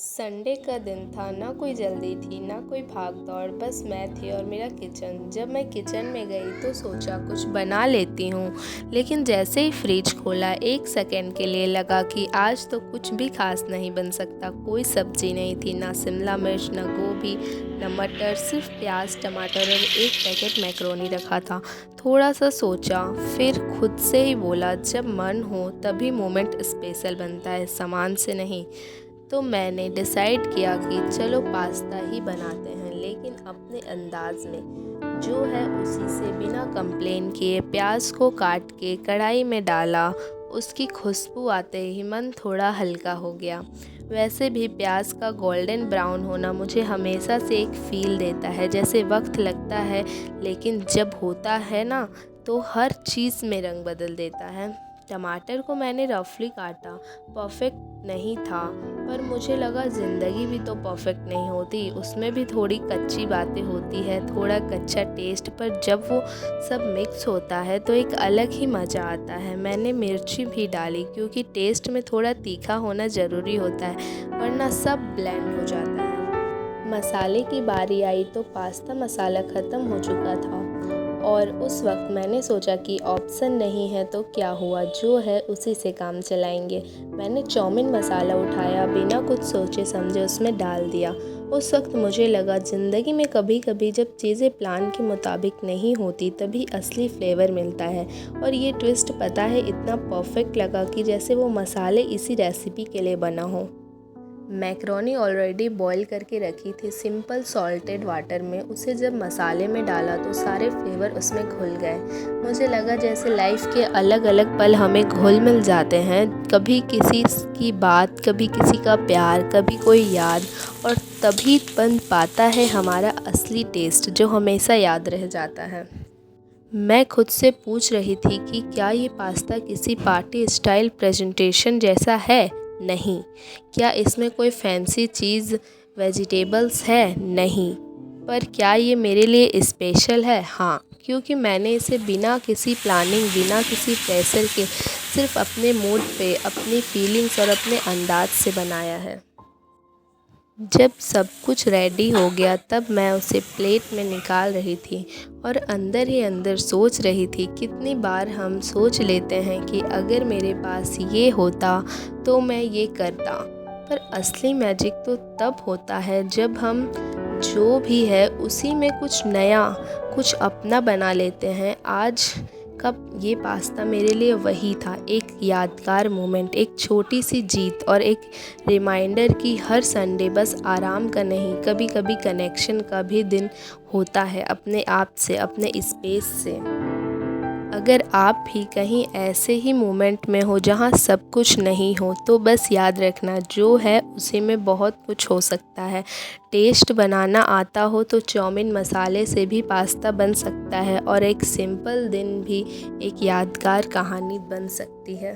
Sunday का दिन था। ना कोई जल्दी थी, ना कोई भाग दौड़, बस मैं थी और मेरा किचन। जब मैं किचन में गई तो सोचा कुछ बना लेती हूँ, लेकिन जैसे ही फ्रिज खोला एक सेकंड के लिए लगा कि आज तो कुछ भी खास नहीं बन सकता। कोई सब्जी नहीं थी, ना शिमला मिर्च, ना गोभी, ना मटर, सिर्फ प्याज, टमाटर और एक पैकेट मैक्रोनी रखा था। थोड़ा सा सोचा, फिर खुद से ही बोला, जब मन हो तभी मोमेंट स्पेशल बनता है, सामान से नहीं। तो मैंने डिसाइड किया कि चलो पास्ता ही बनाते हैं, लेकिन अपने अंदाज में, जो है उसी से। बिना कंप्लेन किए प्याज को काट के कढ़ाई में डाला। उसकी खुशबू आते ही मन थोड़ा हल्का हो गया। वैसे भी प्याज का गोल्डन ब्राउन होना मुझे हमेशा से एक फील देता है, जैसे वक्त लगता है लेकिन जब होता है ना तो हर चीज़ में रंग बदल देता है। टमाटर को मैंने रफली काटा। परफेक्ट नहीं था, पर मुझे लगा ज़िंदगी भी तो परफेक्ट नहीं होती, उसमें भी थोड़ी कच्ची बातें होती है, थोड़ा कच्चा टेस्ट। पर जब वो सब मिक्स होता है तो एक अलग ही मज़ा आता है। मैंने मिर्ची भी डाली क्योंकि टेस्ट में थोड़ा तीखा होना ज़रूरी होता है, वरना सब ब्लेंड हो जाता है। मसाले की बारी आई तो पास्ता मसाला ख़त्म हो चुका था और उस वक्त मैंने सोचा कि ऑप्शन नहीं है तो क्या हुआ, जो है उसी से काम चलाएंगे। मैंने चाउमीन मसाला उठाया, बिना कुछ सोचे समझे उसमें डाल दिया। उस वक्त मुझे लगा ज़िंदगी में कभी कभी जब चीज़ें प्लान के मुताबिक नहीं होती तभी असली फ्लेवर मिलता है। और ये ट्विस्ट पता है इतना परफेक्ट लगा कि जैसे वो मसाले इसी रेसिपी के लिए बना हो। मैक्रोनी ऑलरेडी बॉईल करके रखी थी सिंपल सॉल्टेड वाटर में। उसे जब मसाले में डाला तो सारे फ्लेवर उसमें घुल गए। मुझे लगा जैसे लाइफ के अलग अलग पल हमें घुल मिल जाते हैं, कभी किसी की बात, कभी किसी का प्यार, कभी कोई याद, और तभी बन पाता है हमारा असली टेस्ट जो हमेशा याद रह जाता है। मैं खुद से पूछ रही थी कि क्या ये पास्ता किसी पार्टी स्टाइल प्रेजेंटेशन जैसा है? नहीं। क्या इसमें कोई फैंसी चीज़, वेजिटेबल्स है? नहीं। पर क्या ये मेरे लिए स्पेशल है? हाँ, क्योंकि मैंने इसे बिना किसी प्लानिंग, बिना किसी प्रेशर के, सिर्फ अपने मूड पे, अपनी फीलिंग्स और अपने अंदाज से बनाया है। जब सब कुछ रेडी हो गया तब मैं उसे प्लेट में निकाल रही थी और अंदर ही अंदर सोच रही थी, कितनी बार हम सोच लेते हैं कि अगर मेरे पास ये होता तो मैं ये करता। पर असली मैजिक तो तब होता है जब हम जो भी है उसी में कुछ नया, कुछ अपना बना लेते हैं। आज का ये पास्ता मेरे लिए वही था, एक यादगार मोमेंट, एक छोटी सी जीत और एक रिमाइंडर कि हर संडे बस आराम का नहीं, कभी कभी कनेक्शन का भी दिन होता है, अपने आप से, अपने स्पेस से। अगर आप भी कहीं ऐसे ही मोमेंट में हो जहाँ सब कुछ नहीं हो, तो बस याद रखना, जो है उसी में बहुत कुछ हो सकता है। टेस्ट बनाना आता हो तो चाउमीन मसाले से भी पास्ता बन सकता है और एक सिंपल दिन भी एक यादगार कहानी बन सकती है।